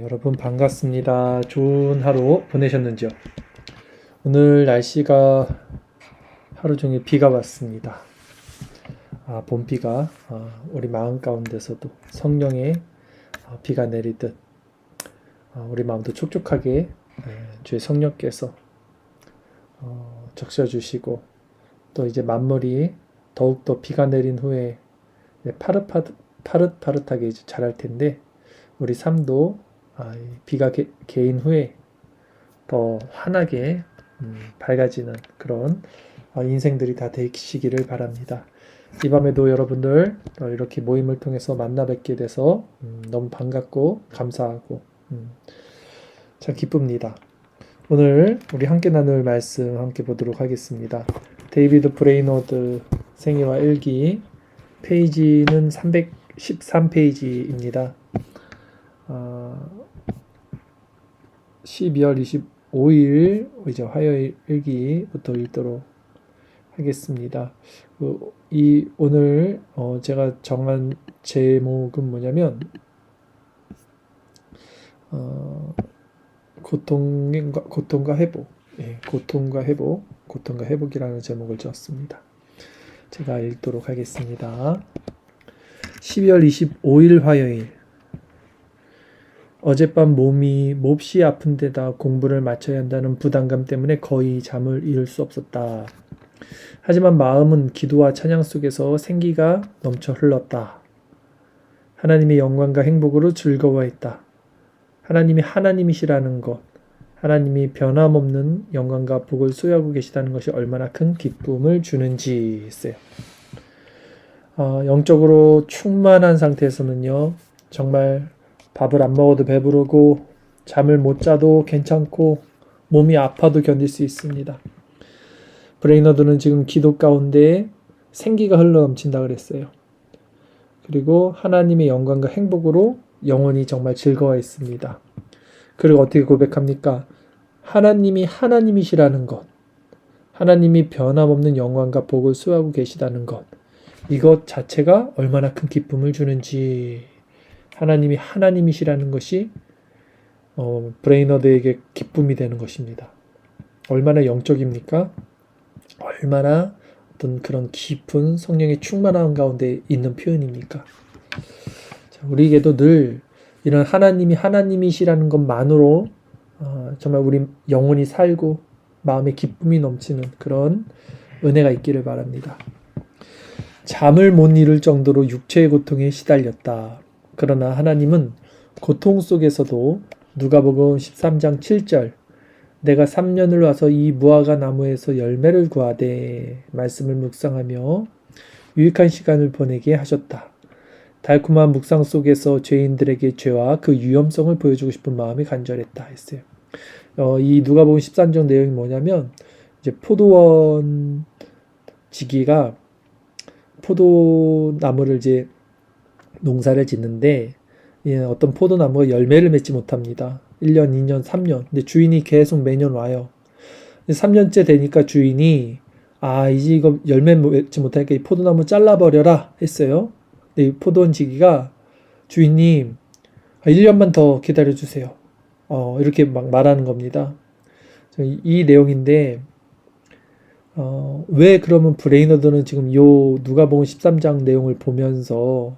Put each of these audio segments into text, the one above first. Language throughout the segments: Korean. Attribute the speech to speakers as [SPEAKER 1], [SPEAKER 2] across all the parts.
[SPEAKER 1] 여러분 반갑습니다. 좋은 하루 보내셨는지요? 오늘 날씨가 하루 종일 비가 왔습니다. 봄비가 우리 마음 가운데서도 성령의 비가 내리듯 우리 마음도 촉촉하게 주의 성령께서 적셔주시고, 또 이제 만물이 더욱더 비가 내린 후에 파릇파릇하게 이제 자랄 텐데, 우리 삶도 비가 개인 후에 더 환하게 밝아지는 그런 인생들이 다 되시기를 바랍니다. 이 밤에도 여러분들 이렇게 모임을 통해서 만나 뵙게 돼서 너무 반갑고 감사하고 참 기쁩니다. 오늘 우리 함께 나눌 말씀 함께 보도록 하겠습니다. 데이비드 브레이너드 생애와 일기, 페이지는 313페이지입니다. 12월 25일 이제 화요일 일기부터 읽도록 하겠습니다. 오늘 제가 정한 제목은 뭐냐면 고통과 회복, 고통과 회복이라는 제목을 지었습니다. 제가 읽도록 하겠습니다. 12월 25일 화요일. 어젯밤 몸이 몹시 아픈 데다 공부를 마쳐야 한다는 부담감 때문에 거의 잠을 이룰 수 없었다. 하지만 마음은 기도와 찬양 속에서 생기가 넘쳐 흘렀다. 하나님의 영광과 행복으로 즐거워했다. 하나님이 하나님이시라는 것, 하나님이 변함없는 영광과 복을 소유하고 계시다는 것이 얼마나 큰 기쁨을 주는지 했어요. 영적으로 충만한 상태에서는요, 정말 밥을 안 먹어도 배부르고 잠을 못 자도 괜찮고 몸이 아파도 견딜 수 있습니다. 브레이너드는 지금 기도 가운데 생기가 흘러넘친다 그랬어요. 그리고 하나님의 영광과 행복으로 영혼이 정말 즐거워했습니다. 그리고 어떻게 고백합니까? 하나님이 하나님이시라는 것, 하나님이 변함없는 영광과 복을 소유하고 계시다는 것, 이것 자체가 얼마나 큰 기쁨을 주는지, 하나님이 하나님이시라는 것이 브레이너드에게 기쁨이 되는 것입니다. 얼마나 영적입니까? 얼마나 어떤 그런 깊은 성령의 충만함 가운데 있는 표현입니까? 우리에게도 늘 이런 하나님이 하나님이시라는 것만으로 정말 우리 영혼이 살고 마음에 기쁨이 넘치는 그런 은혜가 있기를 바랍니다. 잠을 못 이룰 정도로 육체의 고통에 시달렸다. 그러나 하나님은 고통 속에서도 누가복음 13장 7절, 내가 3년을 와서 이 무화과 나무에서 열매를 구하되 말씀을 묵상하며 유익한 시간을 보내게 하셨다. 달콤한 묵상 속에서 죄인들에게 죄와 그 위험성을 보여주고 싶은 마음이 간절했다 했어요. 이 누가복음 13장 내용이 뭐냐면, 이제 포도원 지기가 포도나무를 이제 농사를 짓는데 어떤 포도나무가 열매를 맺지 못합니다. 1년, 2년, 3년. 근데 주인이 계속 매년 와요. 3년째 되니까 주인이 이제 이거 열매 맺지 못하니까 이 포도나무 잘라버려라 했어요. 근데 이 포도원 지기가 주인님 1년만 더 기다려주세요. 이렇게 막 말하는 겁니다. 이 내용인데 왜 그러면 브레이너드는 지금 요 누가복음 13장 내용을 보면서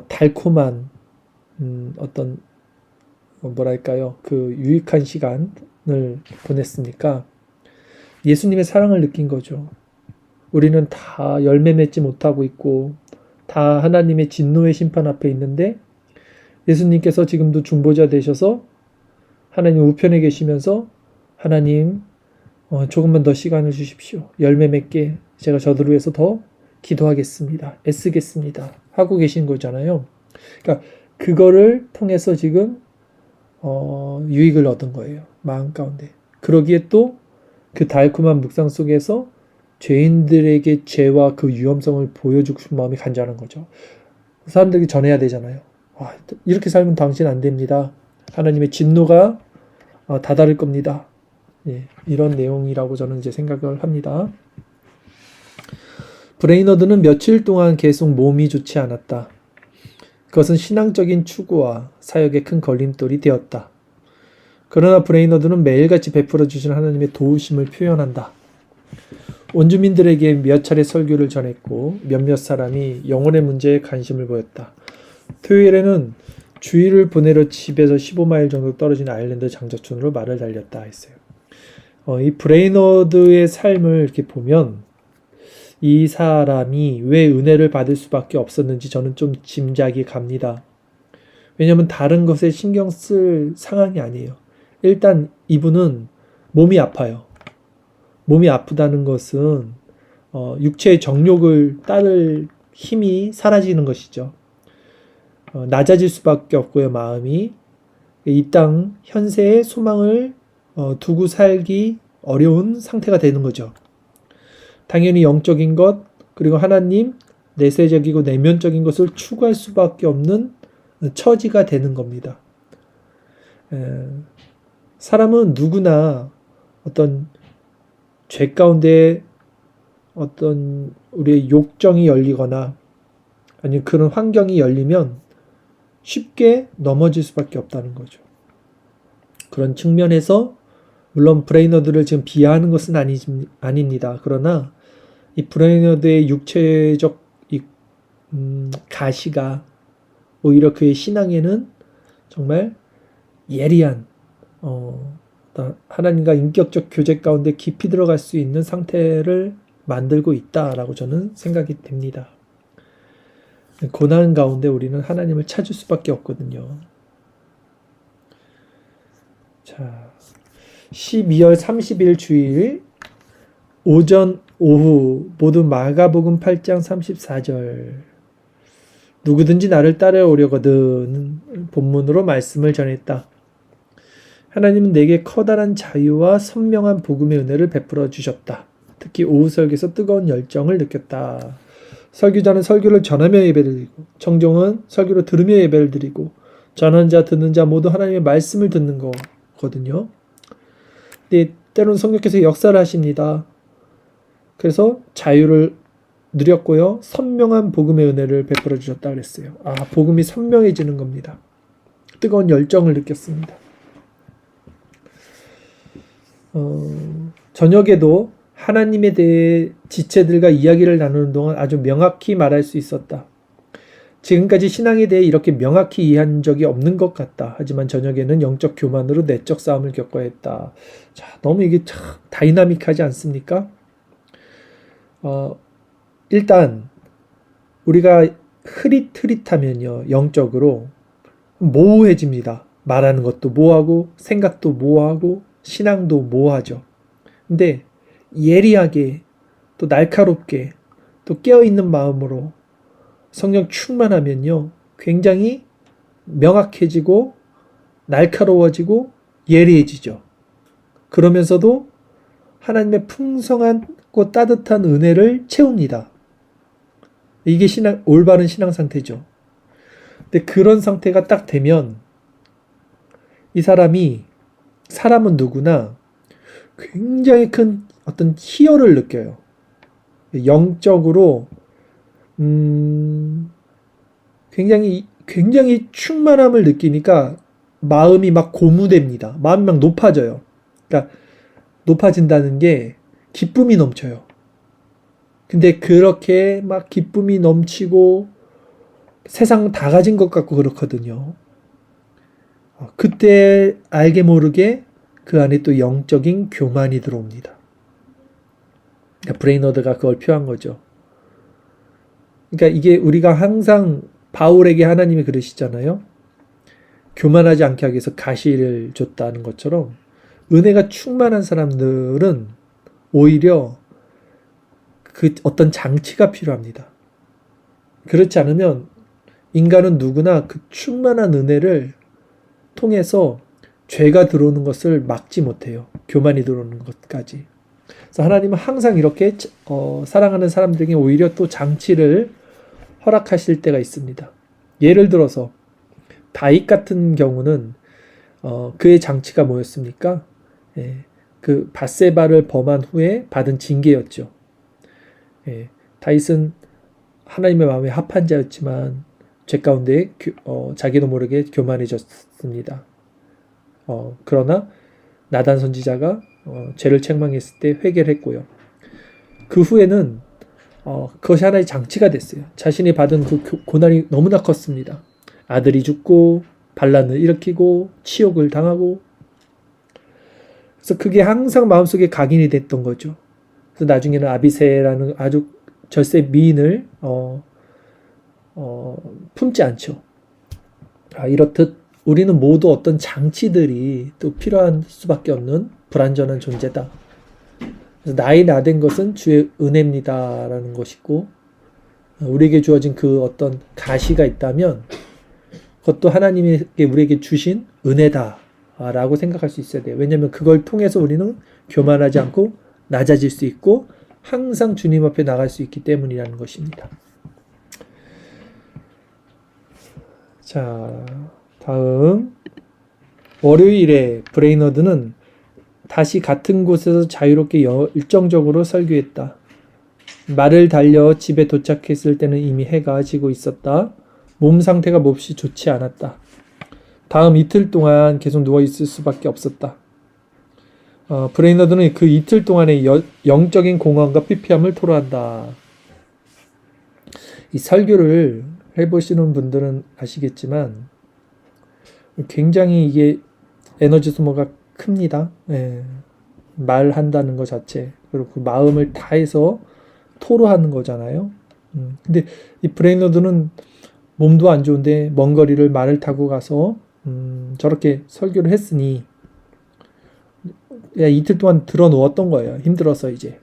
[SPEAKER 1] 달콤한 어떤 뭐랄까요, 그 유익한 시간을 보냈습니까? 예수님의 사랑을 느낀 거죠. 우리는 다 열매 맺지 못하고 있고 다 하나님의 진노의 심판 앞에 있는데, 예수님께서 지금도 중보자 되셔서 하나님 우편에 계시면서 하나님 조금만 더 시간을 주십시오. 열매 맺게 제가 저들을 위해서 더 기도하겠습니다. 애쓰겠습니다. 하고 계신 거잖아요. 그러니까 그거를 통해서 지금 유익을 얻은 거예요. 마음 가운데. 그러기에 또 그 달콤한 묵상 속에서 죄인들에게 죄와 그 위험성을 보여주고 싶은 마음이 간절한 거죠. 사람들에게 전해야 되잖아요. 이렇게 살면 당신 안 됩니다. 하나님의 진노가 다다를 겁니다. 이런 내용이라고 저는 이제 생각을 합니다. 브레이너드는 며칠 동안 계속 몸이 좋지 않았다. 그것은 신앙적인 추구와 사역에 큰 걸림돌이 되었다. 그러나 브레이너드는 매일같이 베풀어 주신 하나님의 도우심을 표현한다. 원주민들에게 몇 차례 설교를 전했고 몇몇 사람이 영혼의 문제에 관심을 보였다. 토요일에는 주일을 보내러 집에서 15마일 정도 떨어진 아일랜드 장저촌으로 말을 달렸다 했어요. 이 브레이너드의 삶을 이렇게 보면 이 사람이 왜 은혜를 받을 수밖에 없었는지 저는 좀 짐작이 갑니다. 왜냐하면 다른 것에 신경 쓸 상황이 아니에요. 일단 이분은 몸이 아파요. 몸이 아프다는 것은 육체의 정욕을 따를 힘이 사라지는 것이죠. 낮아질 수밖에 없고요. 마음이 이 땅 현세의 소망을 두고 살기 어려운 상태가 되는 거죠. 당연히 영적인 것 그리고 하나님 내세적이고 내면적인 것을 추구할 수밖에 없는 처지가 되는 겁니다. 사람은 누구나 어떤 죄 가운데 어떤 우리의 욕정이 열리거나 아니면 그런 환경이 열리면 쉽게 넘어질 수밖에 없다는 거죠. 그런 측면에서 물론 브레이너드를 지금 비하하는 것은 아닙니다. 그러나 이 브레이너드의 육체적 가시가 오히려 그의 신앙에는 정말 예리한 하나님과 인격적 교제 가운데 깊이 들어갈 수 있는 상태를 만들고 있다라고 저는 생각이 됩니다. 고난 가운데 우리는 하나님을 찾을 수밖에 없거든요. 자, 12월 30일 주일 오전 오후 모두 마가복음 8장 34절 누구든지 나를 따라오려거든 본문으로 말씀을 전했다. 하나님은 내게 커다란 자유와 선명한 복음의 은혜를 베풀어 주셨다. 특히 오후 설교에서 뜨거운 열정을 느꼈다. 설교자는 설교를 전하며 예배를 드리고 청중은 설교를 들으며 예배를 드리고 전하는 자 듣는 자 모두 하나님의 말씀을 듣는 거거든요. 근데 때로는 성령께서 역사를 하십니다. 그래서 자유를 누렸고요. 선명한 복음의 은혜를 베풀어 주셨다 그랬어요. 복음이 선명해지는 겁니다. 뜨거운 열정을 느꼈습니다. 저녁에도 하나님에 대해 지체들과 이야기를 나누는 동안 아주 명확히 말할 수 있었다. 지금까지 신앙에 대해 이렇게 명확히 이해한 적이 없는 것 같다. 하지만 저녁에는 영적 교만으로 내적 싸움을 겪어야 했다. 자, 너무 이게 참 다이나믹하지 않습니까? 일단 우리가 흐릿흐릿하면요. 영적으로 모호해집니다. 말하는 것도 모호하고 생각도 모호하고 신앙도 모호하죠. 근데 예리하게 또 날카롭게 또 깨어있는 마음으로 성령 충만하면요. 굉장히 명확해지고 날카로워지고 예리해지죠. 그러면서도 하나님의 풍성하고 따뜻한 은혜를 채웁니다. 이게 올바른 신앙 상태죠. 근데 그런 상태가 딱 되면 이 사람은 누구나 굉장히 큰 어떤 희열을 느껴요. 영적으로 굉장히 충만함을 느끼니까 마음이 막 고무됩니다. 마음이 막 높아져요. 그러니까 높아진다는 게 기쁨이 넘쳐요. 근데 그렇게 막 기쁨이 넘치고 세상 다 가진 것 같고 그렇거든요. 그때 알게 모르게 그 안에 또 영적인 교만이 들어옵니다. 그러니까 브레이너드가 그걸 표한 거죠. 그러니까 이게 우리가 항상 바울에게 하나님이 그러시잖아요. 교만하지 않게 하기 위해서 가시를 줬다는 것처럼 은혜가 충만한 사람들은 오히려 그 어떤 장치가 필요합니다. 그렇지 않으면 인간은 누구나 그 충만한 은혜를 통해서 죄가 들어오는 것을 막지 못해요. 교만이 들어오는 것까지. 그래서 하나님은 항상 이렇게 사랑하는 사람들에게 오히려 또 장치를 허락하실 때가 있습니다. 예를 들어서 다윗 같은 경우는 그의 장치가 뭐였습니까? 그 밧세바를 범한 후에 받은 징계였죠. 다윗은 하나님의 마음에 합한 자였지만 죄 가운데 자기도 모르게 교만해졌습니다. 그러나 나단 선지자가 죄를 책망했을 때 회개를 했고요. 그 후에는 그것이 하나의 장치가 됐어요. 자신이 받은 그 고난이 너무나 컸습니다. 아들이 죽고 반란을 일으키고 치욕을 당하고, 그래서 그게 항상 마음속에 각인이 됐던 거죠. 그래서 나중에는 아비새라는 아주 절세 미인을 품지 않죠. 이렇듯 우리는 모두 어떤 장치들이 또 필요한 수밖에 없는 불완전한 존재다. 그래서 나의 나된 것은 주의 은혜입니다라는 것이고, 우리에게 주어진 그 어떤 가시가 있다면 그것도 하나님께 우리에게 주신 은혜다라고 생각할 수 있어야 돼요. 왜냐하면 그걸 통해서 우리는 교만하지 않고 낮아질 수 있고 항상 주님 앞에 나갈 수 있기 때문이라는 것입니다. 자, 다음 월요일에 브레이너드는 다시 같은 곳에서 자유롭게 열정적으로 설교했다. 말을 달려 집에 도착했을 때는 이미 해가 지고 있었다. 몸 상태가 몹시 좋지 않았다. 다음 이틀 동안 계속 누워있을 수밖에 없었다. 브레이너드는 그 이틀 동안의 영적인 공허함과 피폐함을 토로한다. 이 설교를 해보시는 분들은 아시겠지만 굉장히 이게 에너지 소모가 큽니다. 예. 말한다는 것 자체, 그리고 그 마음을 다해서 토로하는 거잖아요. 근데 이 브레이너드는 몸도 안 좋은데 먼 거리를 말을 타고 가서 저렇게 설교를 했으니 이틀 동안 들어 누웠던 거예요. 힘들어서 이제.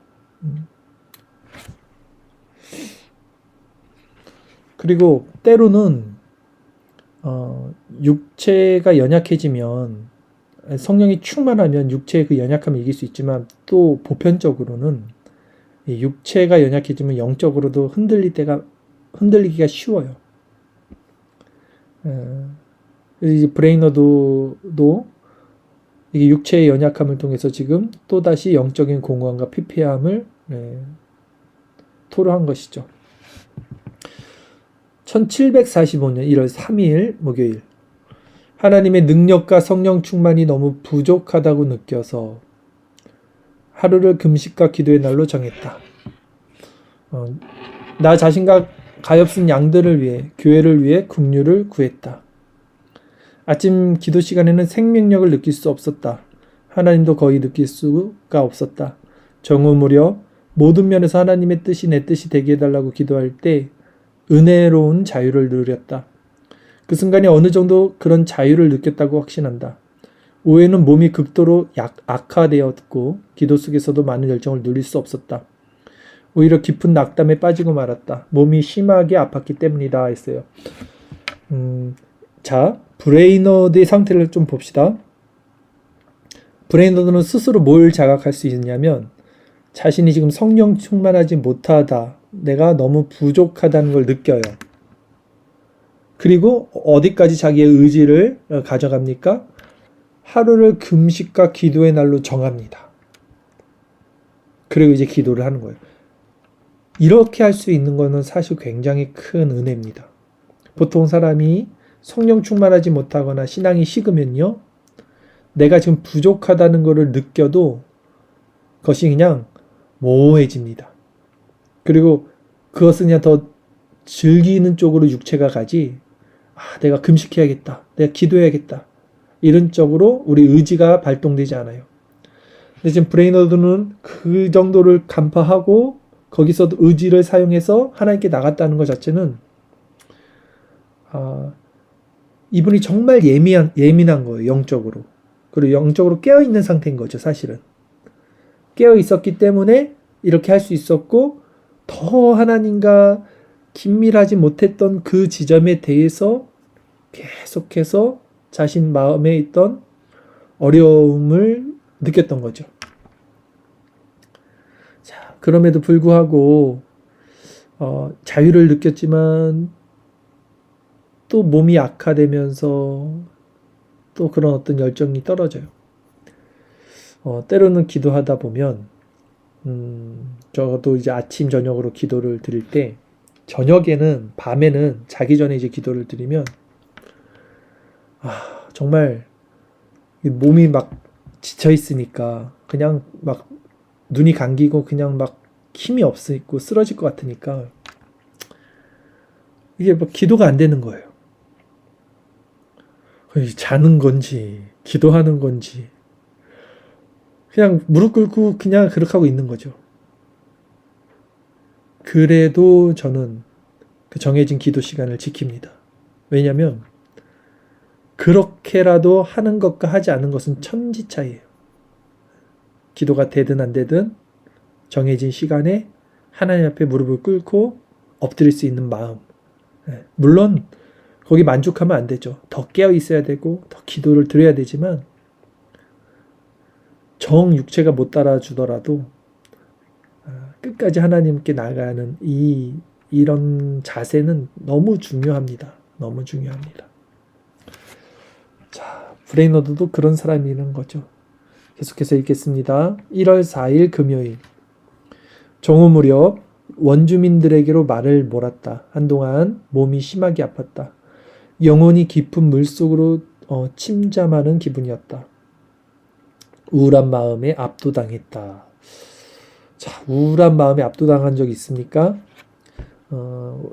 [SPEAKER 1] 그리고 때로는 육체가 연약해지면, 성령이 충만하면 육체의 그 연약함을 이길 수 있지만 또 보편적으로는 육체가 연약해지면 영적으로도 흔들리기가 쉬워요. 이제 브레이너도 이게 육체의 연약함을 통해서 지금 또다시 영적인 공허함과 피폐함을 토로한 것이죠. 1745년 1월 3일 목요일, 하나님의 능력과 성령 충만이 너무 부족하다고 느껴서 하루를 금식과 기도의 날로 정했다. 나 자신과 가엾은 양들을 위해, 교회를 위해 긍휼을 구했다. 아침 기도 시간에는 생명력을 느낄 수 없었다. 하나님도 거의 느낄 수가 없었다. 정오 무렵 모든 면에서 하나님의 뜻이 내 뜻이 되게 해달라고 기도할 때 은혜로운 자유를 누렸다. 그 순간에 어느 정도 그런 자유를 느꼈다고 확신한다. 오후에는 몸이 극도로 악화되었고 기도 속에서도 많은 열정을 누릴 수 없었다. 오히려 깊은 낙담에 빠지고 말았다. 몸이 심하게 아팠기 때문이다 했어요. 자, 브레이너드의 상태를 좀 봅시다. 브레이너드는 스스로 뭘 자각할 수 있냐면 자신이 지금 성령 충만하지 못하다, 내가 너무 부족하다는 걸 느껴요. 그리고 어디까지 자기의 의지를 가져갑니까? 하루를 금식과 기도의 날로 정합니다. 그리고 이제 기도를 하는 거예요. 이렇게 할 수 있는 거는 사실 굉장히 큰 은혜입니다. 보통 사람이 성령 충만하지 못하거나 신앙이 식으면요, 내가 지금 부족하다는 것을 느껴도 그것이 그냥 모호해집니다. 그리고 그것은 그냥 더 즐기는 쪽으로 육체가 가지, 내가 금식해야겠다, 내가 기도해야겠다, 이런 쪽으로 우리 의지가 발동되지 않아요. 근데 지금 브레이너드는 그 정도를 간파하고 거기서 의지를 사용해서 하나님께 나갔다는 것 자체는 이분이 정말 예민한 거예요. 영적으로. 그리고 영적으로 깨어있는 상태인 거죠. 사실은 깨어있었기 때문에 이렇게 할 수 있었고, 더 하나님과 긴밀하지 못했던 그 지점에 대해서 계속해서 자신 마음에 있던 어려움을 느꼈던 거죠. 자, 그럼에도 불구하고 자유를 느꼈지만 또 몸이 악화되면서 또 그런 어떤 열정이 떨어져요. 때로는 기도하다 보면 저도 이제 아침 저녁으로 기도를 드릴 때 저녁에는, 밤에는 자기 전에 이제 기도를 드리면 정말 몸이 막 지쳐 있으니까 그냥 막 눈이 감기고 그냥 막 힘이 없고 쓰러질 것 같으니까 이게 뭐 기도가 안 되는 거예요. 자는 건지 기도하는 건지 그냥 무릎 꿇고 그냥 그렇게 하고 있는 거죠. 그래도 저는 그 정해진 기도 시간을 지킵니다. 왜냐하면 그렇게라도 하는 것과 하지 않은 것은 천지 차이예요. 기도가 되든 안 되든 정해진 시간에 하나님 앞에 무릎을 꿇고 엎드릴 수 있는 마음. 물론 거기 만족하면 안 되죠. 더 깨어 있어야 되고 더 기도를 드려야 되지만 정 육체가 못 따라주더라도 끝까지 하나님께 나가는 이런 자세는 너무 중요합니다. 너무 중요합니다. 자, 브레이너드도 그런 사람이라는 거죠. 계속해서 읽겠습니다. 1월 4일 금요일 정오 무렵 원주민들에게로 말을 몰았다. 한동안 몸이 심하게 아팠다. 영혼이 깊은 물속으로 침잠하는 기분이었다. 우울한 마음에 압도당했다. 자, 우울한 마음에 압도당한 적 있습니까?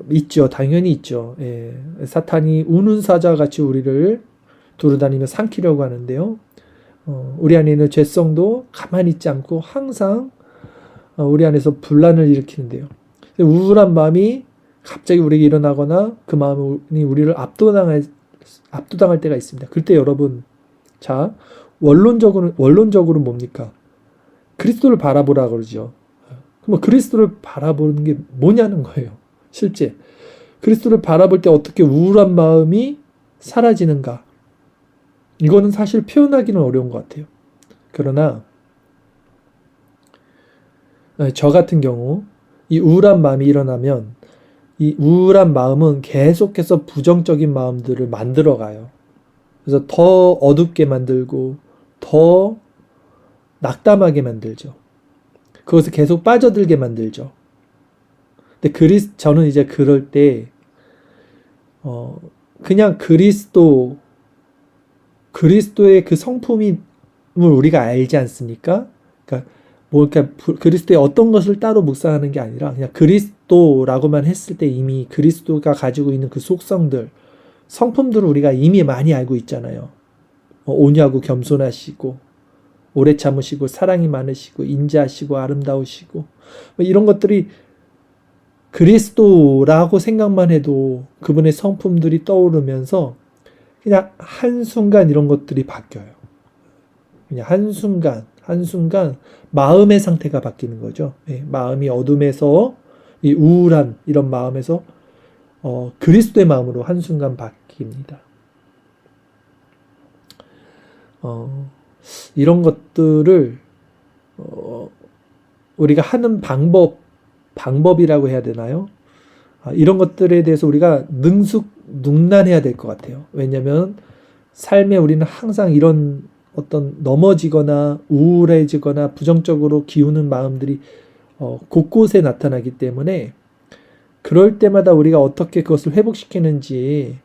[SPEAKER 1] 있죠. 당연히 있죠. 예. 사탄이 우는 사자같이 우리를 두루다니며 삼키려고 하는데요. 우리 안에 있는 죄성도 가만히 있지 않고 항상 우리 안에서 분란을 일으키는데요. 우울한 마음이 갑자기 우리에게 일어나거나 그 마음이 우리를 압도당할 때가 있습니다. 그때 여러분, 자, 원론적으로 뭡니까? 그리스도를 바라보라 그러죠. 그럼 그리스도를 바라보는 게 뭐냐는 거예요. 실제 그리스도를 바라볼 때 어떻게 우울한 마음이 사라지는가? 이거는 사실 표현하기는 어려운 것 같아요. 그러나 저 같은 경우 이 우울한 마음이 일어나면 이 우울한 마음은 계속해서 부정적인 마음들을 만들어가요. 그래서 더 어둡게 만들고 더 낙담하게 만들죠. 그것을 계속 빠져들게 만들죠. 근데 저는 이제 그럴 때 그냥 그리스도의 그 성품을 우리가 알지 않습니까? 그러니까 그리스도의 어떤 것을 따로 묵상하는 게 아니라 그냥 그리스도라고만 했을 때 이미 그리스도가 가지고 있는 그 속성들, 성품들을 우리가 이미 많이 알고 있잖아요. 온유하고 겸손하시고 오래 참으시고 사랑이 많으시고 인자하시고 아름다우시고 이런 것들이 그리스도라고 생각만 해도 그분의 성품들이 떠오르면서 그냥 한순간 이런 것들이 바뀌어요. 그냥 한순간 마음의 상태가 바뀌는 거죠. 마음이 어둠에서 이 우울한 이런 마음에서 그리스도의 마음으로 한순간 바뀝니다. 이런 것들을 우리가 하는 방법이라고 해야 되나요? 이런 것들에 대해서 우리가 능란해야 될 것 같아요. 왜냐하면 삶에 우리는 항상 이런 어떤 넘어지거나 우울해지거나 부정적으로 기우는 마음들이 곳곳에 나타나기 때문에 그럴 때마다 우리가 어떻게 그것을 회복시키는지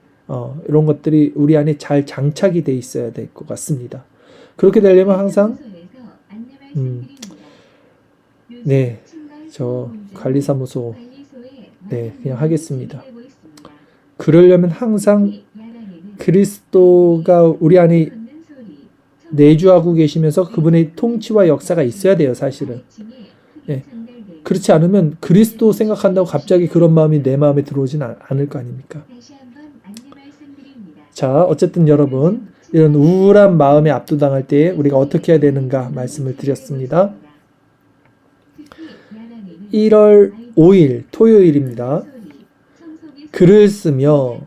[SPEAKER 1] 이런 것들이 우리 안에 잘 장착이 돼 있어야 될 것 같습니다. 그렇게 되려면 항상 네, 저 관리사무소 그냥 하겠습니다. 그러려면 항상 그리스도가 우리 안에 내주하고 계시면서 그분의 통치와 역사가 있어야 돼요, 사실은. 그렇지 않으면 그리스도 생각한다고 갑자기 그런 마음이 내 마음에 들어오진 않을 거 아닙니까? 자, 어쨌든 여러분, 이런 우울한 마음에 압도당할 때 우리가 어떻게 해야 되는가 말씀을 드렸습니다. 1월 5일 토요일입니다. 글을 쓰며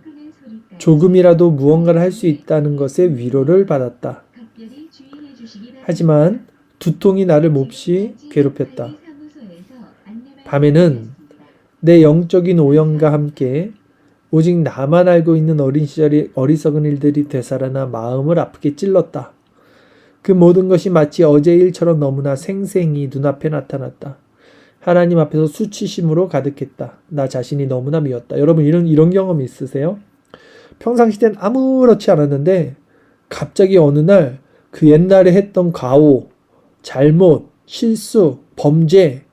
[SPEAKER 1] 조금이라도 무언가를 할 수 있다는 것에 위로를 받았다. 하지만 두통이 나를 몹시 괴롭혔다. 밤에는 내 영적인 오염과 함께 오직 나만 알고 있는 어린 시절의 어리석은 일들이 되살아나 마음을 아프게 찔렀다. 그 모든 것이 마치 어제 일처럼 너무나 생생히 눈앞에 나타났다. 하나님 앞에서 수치심으로 가득했다. 나 자신이 너무나 미웠다. 여러분 이런 경험 있으세요? 평상시 땐 아무렇지 않았는데 갑자기 어느 날 그 옛날에 했던 과오, 잘못, 실수, 범죄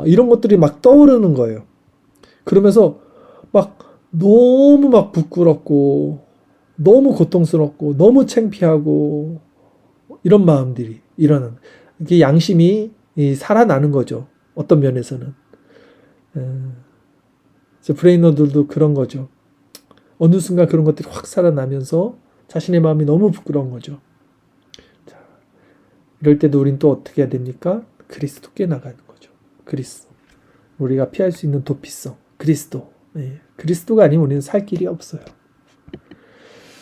[SPEAKER 1] 이런 것들이 막 떠오르는 거예요. 그러면서 막 너무 막 부끄럽고 너무 고통스럽고 너무 창피하고 이런 마음들이 일어나는 이게 양심이 살아나는 거죠. 어떤 면에서는 브레이너들도 그런 거죠. 어느 순간 그런 것들이 확 살아나면서 자신의 마음이 너무 부끄러운 거죠. 자, 이럴 때도 우린 또 어떻게 해야 됩니까? 그리스도께 나가는 거죠. 그리스도. 우리가 피할 수 있는 도피성. 그리스도. 그리스도가 아니면 우리는 살 길이 없어요.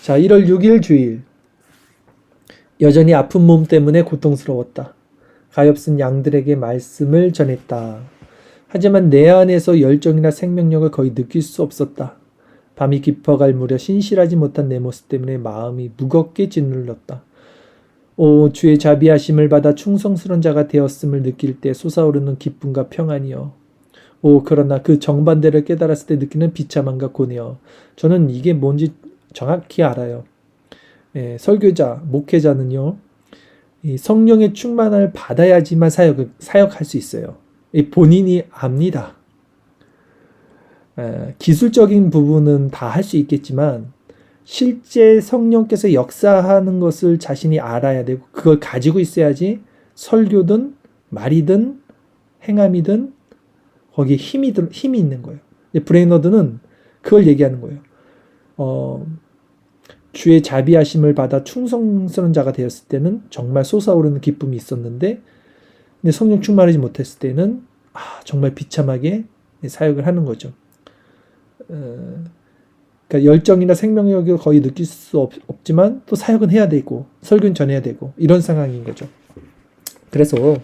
[SPEAKER 1] 자, 1월 6일 주일. 여전히 아픈 몸 때문에 고통스러웠다. 가엾은 양들에게 말씀을 전했다. 하지만 내 안에서 열정이나 생명력을 거의 느낄 수 없었다. 밤이 깊어갈 무렵 신실하지 못한 내 모습 때문에 마음이 무겁게 짓눌렀다. 오, 주의 자비하심을 받아 충성스러운 자가 되었음을 느낄 때 솟아오르는 기쁨과 평안이여. 오, 그러나 그 정반대를 깨달았을 때 느끼는 비참함과 고뇌여. 저는 이게 뭔지 정확히 알아요. 설교자, 목회자는요, 이 성령의 충만을 받아야지만 사역할 수 있어요. 본인이 압니다. 기술적인 부분은 다 할 수 있겠지만 실제 성령께서 역사하는 것을 자신이 알아야 되고 그걸 가지고 있어야지 설교든 말이든 행함이든 거기에 힘이 있는 거예요. 브레이너드는 그걸 얘기하는 거예요. 주의 자비하심을 받아 충성스러운 자가 되었을 때는 정말 솟아오르는 기쁨이 있었는데 근데 성령 충만하지 못했을 때는 정말 비참하게 사역을 하는 거죠. 그러니까 열정이나 생명력을 거의 느낄 수 없지만 또 사역은 해야 되고 설교는 전해야 되고 이런 상황인 거죠. 그래서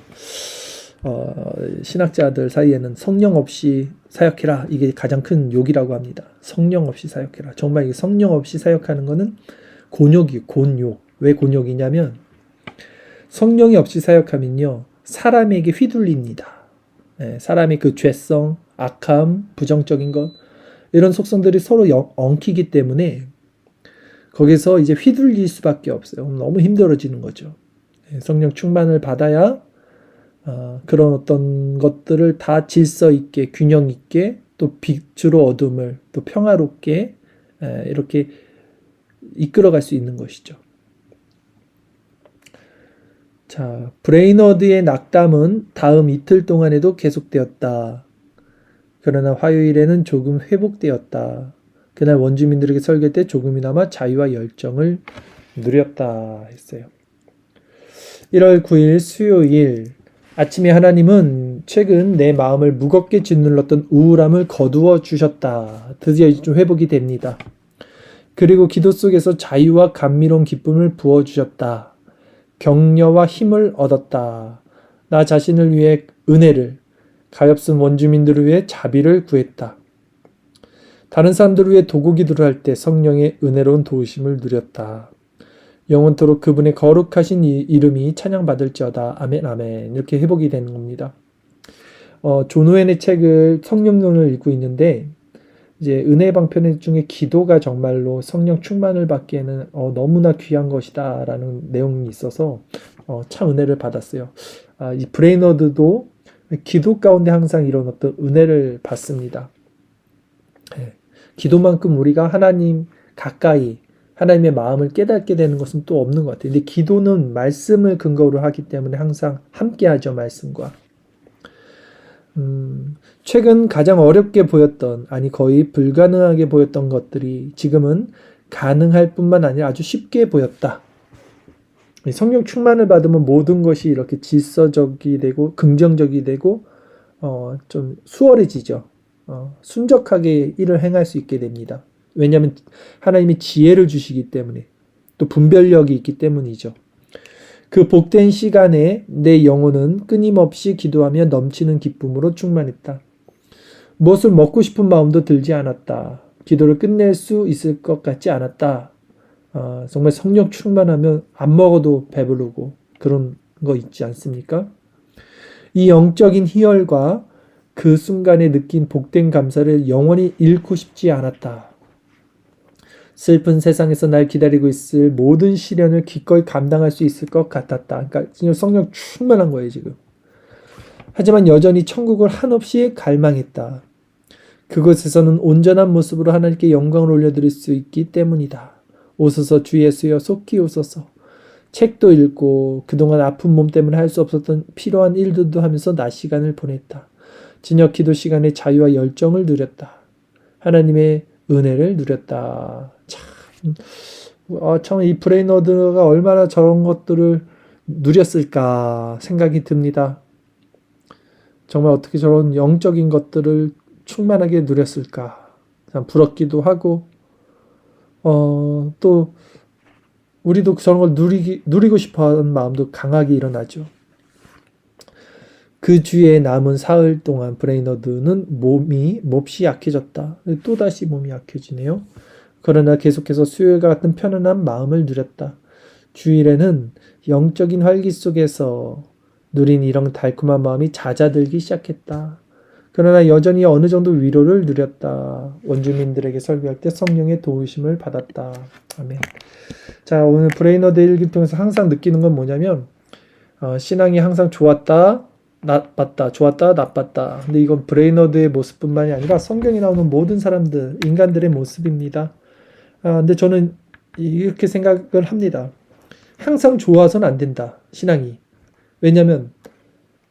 [SPEAKER 1] 신학자들 사이에는 성령 없이 사역해라 이게 가장 큰 욕이라고 합니다. 성령 없이 사역해라. 정말 이 성령 없이 사역하는 거는 곤욕이 곤욕. 왜 곤욕이냐면 성령이 없이 사역하면요 사람에게 휘둘립니다. 사람의 그 죄성, 악함, 부정적인 것 이런 속성들이 서로 엉키기 때문에 거기서 이제 휘둘릴 수밖에 없어요. 너무 힘들어지는 거죠. 성령 충만을 받아야 그런 어떤 것들을 다 질서 있게 균형 있게 또 빛으로 어둠을 또 평화롭게 이렇게 이끌어갈 수 있는 것이죠. 자, 브레이너드의 낙담은 다음 이틀 동안에도 계속되었다. 그러나 화요일에는 조금 회복되었다. 그날 원주민들에게 설교할 때 조금이나마 자유와 열정을 누렸다 했어요. 1월 9일 수요일 아침에 하나님은 최근 내 마음을 무겁게 짓눌렀던 우울함을 거두어 주셨다. 드디어 좀 회복이 됩니다. 그리고 기도 속에서 자유와 감미로운 기쁨을 부어주셨다. 격려와 힘을 얻었다. 나 자신을 위해 은혜를, 가엾은 원주민들을 위해 자비를 구했다. 다른 사람들을 위해 도구 기도를 할 때 성령의 은혜로운 도우심을 누렸다. 영원토록 그분의 거룩하신 이름이 찬양받을지어다. 아멘 아멘. 이렇게 회복이 되는 겁니다. 존 오웬의 책을 성령론을 읽고 있는데 이제 은혜 방편 중에 기도가 정말로 성령 충만을 받기에는 너무나 귀한 것이다 라는 내용이 있어서 참 은혜를 받았어요. 이 브레이너드도 기도 가운데 항상 이런 어떤 은혜를 받습니다. 기도만큼 우리가 하나님 가까이 하나님의 마음을 깨닫게 되는 것은 또 없는 것 같아요. 근데 기도는 말씀을 근거로 하기 때문에 항상 함께하죠. 말씀과. 최근 가장 어렵게 보였던 거의 불가능하게 보였던 것들이 지금은 가능할 뿐만 아니라 아주 쉽게 보였다. 성령 충만을 받으면 모든 것이 이렇게 질서적이 되고 긍정적이 되고 좀 수월해지죠. 순적하게 일을 행할 수 있게 됩니다. 왜냐하면 하나님이 지혜를 주시기 때문에 또 분별력이 있기 때문이죠. 그 복된 시간에 내 영혼은 끊임없이 기도하며 넘치는 기쁨으로 충만했다. 무엇을 먹고 싶은 마음도 들지 않았다. 기도를 끝낼 수 있을 것 같지 않았다. 정말 성령 충만하면 안 먹어도 배부르고 그런 거 있지 않습니까? 이 영적인 희열과 그 순간에 느낀 복된 감사를 영원히 잃고 싶지 않았다. 슬픈 세상에서 날 기다리고 있을 모든 시련을 기꺼이 감당할 수 있을 것 같았다. 그러니까 지금 성령 충만한 거예요, 지금. 하지만 여전히 천국을 한없이 갈망했다. 그곳에서는 온전한 모습으로 하나님께 영광을 올려드릴 수 있기 때문이다. 오소서 주 예수여 속히 오소서. 책도 읽고 그동안 아픈 몸 때문에 할 수 없었던 필요한 일들도 하면서 낮 시간을 보냈다. 저녁 기도 시간에 자유와 열정을 누렸다. 하나님의 은혜를 누렸다. 참 이 브레이너드가 얼마나 저런 것들을 누렸을까 생각이 듭니다. 정말 어떻게 저런 영적인 것들을 충만하게 누렸을까. 참 부럽기도 하고 또 우리도 저런 걸 누리고 싶어하는 마음도 강하게 일어나죠. 그 주에 남은 사흘 동안 브레이너드는 몹시 약해졌다. 또다시 몸이 약해지네요. 그러나 계속해서 수요일과 같은 편안한 마음을 누렸다. 주일에는 영적인 활기 속에서 누린 이런 달콤한 마음이 잦아들기 시작했다. 그러나 여전히 어느 정도 위로를 누렸다. 원주민들에게 설교할 때 성령의 도우심을 받았다. 아멘. 자, 오늘 브레이너드 일기를 통해서 항상 느끼는 건 뭐냐면 신앙이 항상 좋았다, 나빴다, 좋았다, 나빴다. 근데 이건 브레이너드의 모습뿐만이 아니라 성경에 나오는 모든 사람들, 인간들의 모습입니다. 근데 저는 이렇게 생각을 합니다. 항상 좋아서는 안 된다, 신앙이. 왜냐면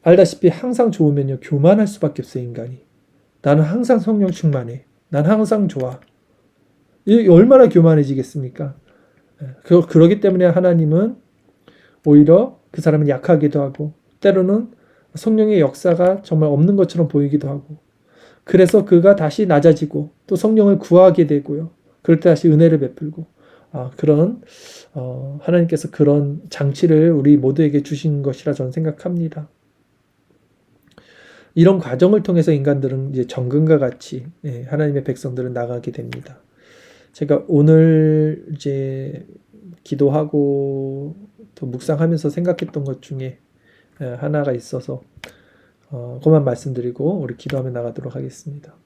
[SPEAKER 1] 알다시피 항상 좋으면요 교만할 수밖에 없어요, 인간이. 나는 항상 성령 충만해, 난 항상 좋아. 이 얼마나 교만해지겠습니까? 그러기 때문에 하나님은 오히려 그 사람은 약하기도 하고 때로는 성령의 역사가 정말 없는 것처럼 보이기도 하고, 그래서 그가 다시 낮아지고 또 성령을 구하게 되고요. 그럴 때 다시 은혜를 베풀고, 그런 하나님께서 그런 장치를 우리 모두에게 주신 것이라 저는 생각합니다. 이런 과정을 통해서 인간들은 이제 정금과 같이 하나님의 백성들은 나가게 됩니다. 제가 오늘 이제 기도하고 또 묵상하면서 생각했던 것 중에 하나가 있어서 그만 말씀드리고 우리 기도하며 나가도록 하겠습니다.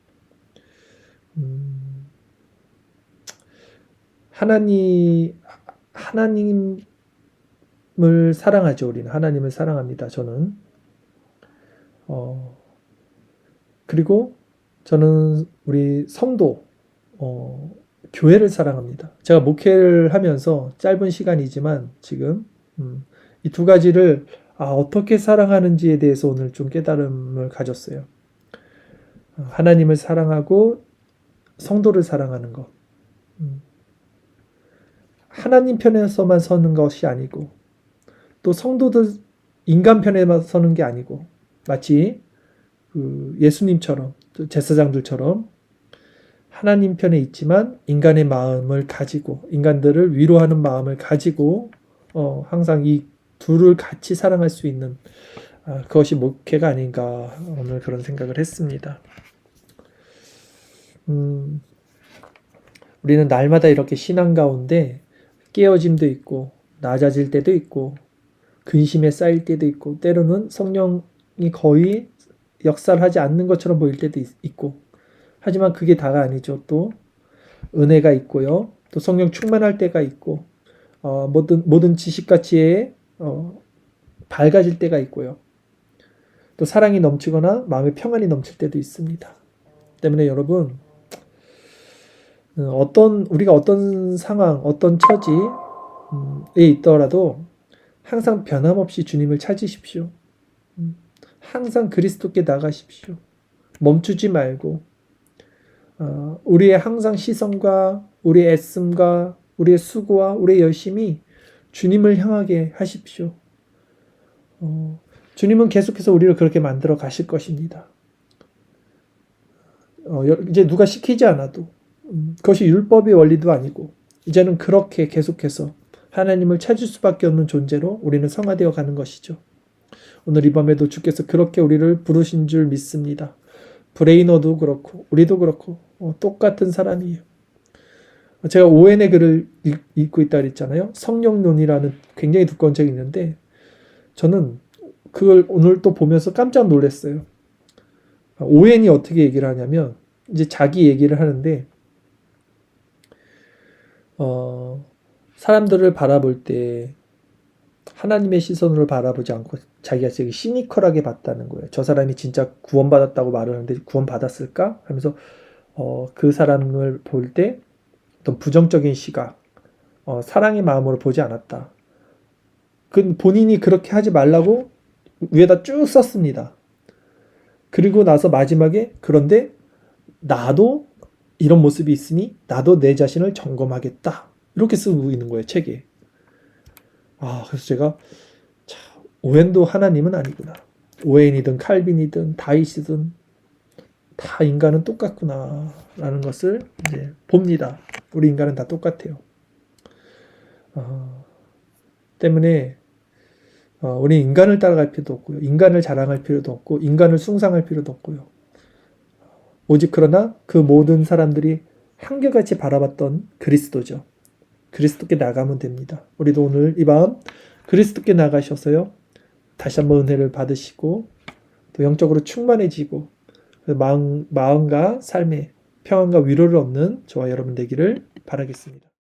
[SPEAKER 1] 하나님을 사랑하죠. 우리는 하나님을 사랑합니다. 저는 그리고 저는 우리 성도 교회를 사랑합니다. 제가 목회를 하면서 짧은 시간이지만 지금 이 두 가지를 어떻게 사랑하는지에 대해서 오늘 좀 깨달음을 가졌어요. 하나님을 사랑하고 성도를 사랑하는 것. 하나님 편에서만 서는 것이 아니고 또 성도들 인간 편에만 서는 게 아니고 마치 그 예수님처럼 또 제사장들처럼 하나님 편에 있지만 인간의 마음을 가지고 인간들을 위로하는 마음을 가지고 항상 이 둘을 같이 사랑할 수 있는 그것이 목회가 아닌가 오늘 그런 생각을 했습니다. 우리는 날마다 이렇게 신앙 가운데 깨어짐도 있고 낮아질 때도 있고 근심에 쌓일 때도 있고 때로는 성령이 거의 역사를 하지 않는 것처럼 보일 때도 있고, 하지만 그게 다가 아니죠. 또 은혜가 있고요. 또 성령 충만할 때가 있고 모든 지식가치에 밝아질 때가 있고요. 또 사랑이 넘치거나 마음의 평안이 넘칠 때도 있습니다. 때문에 여러분 우리가 어떤 상황, 어떤 처지에 있더라도 항상 변함없이 주님을 찾으십시오. 항상 그리스도께 나가십시오. 멈추지 말고 우리의 항상 시선과 우리의 애씀과 우리의 수고와 우리의 열심이 주님을 향하게 하십시오. 주님은 계속해서 우리를 그렇게 만들어 가실 것입니다. 이제 누가 시키지 않아도 그것이 율법의 원리도 아니고 이제는 그렇게 계속해서 하나님을 찾을 수밖에 없는 존재로 우리는 성화되어 가는 것이죠. 오늘 이 밤에도 주께서 그렇게 우리를 부르신 줄 믿습니다. 브레이너도 그렇고 우리도 그렇고 똑같은 사람이에요. 제가 오웬의 글을 읽고 있다 그랬잖아요. 성령론이라는 굉장히 두꺼운 책이 있는데 저는 그걸 오늘 또 보면서 깜짝 놀랐어요. 오웬이 어떻게 얘기를 하냐면, 이제 자기 얘기를 하는데, 사람들을 바라볼 때 하나님의 시선으로 바라보지 않고 자기가 되게 시니컬하게 봤다는 거예요. 저 사람이 진짜 구원받았다고 말을 하는데 구원받았을까? 하면서 그 사람을 볼 때 어떤 부정적인 시각, 사랑의 마음으로 보지 않았다. 그 본인이 그렇게 하지 말라고 위에다 쭉 썼습니다. 그리고 나서 마지막에 그런데 나도 이런 모습이 있으니 나도 내 자신을 점검하겠다. 이렇게 쓰고 있는 거예요, 책에. 그래서 제가 오웬도 하나님은 아니구나. 오웬이든 칼빈이든 다윗이든 다 인간은 똑같구나 라는 것을 이제 봅니다. 우리 인간은 다 똑같아요. 때문에 우리 인간을 따라갈 필요도 없고요. 인간을 자랑할 필요도 없고 인간을 숭상할 필요도 없고요. 오직 그러나 그 모든 사람들이 한결같이 바라봤던 그리스도죠. 그리스도께 나가면 됩니다. 우리도 오늘 이 밤 그리스도께 나가셔서요. 다시 한번 은혜를 받으시고 또 영적으로 충만해지고 마음과 삶에 평안과 위로를 얻는 저와 여러분 되기를 바라겠습니다.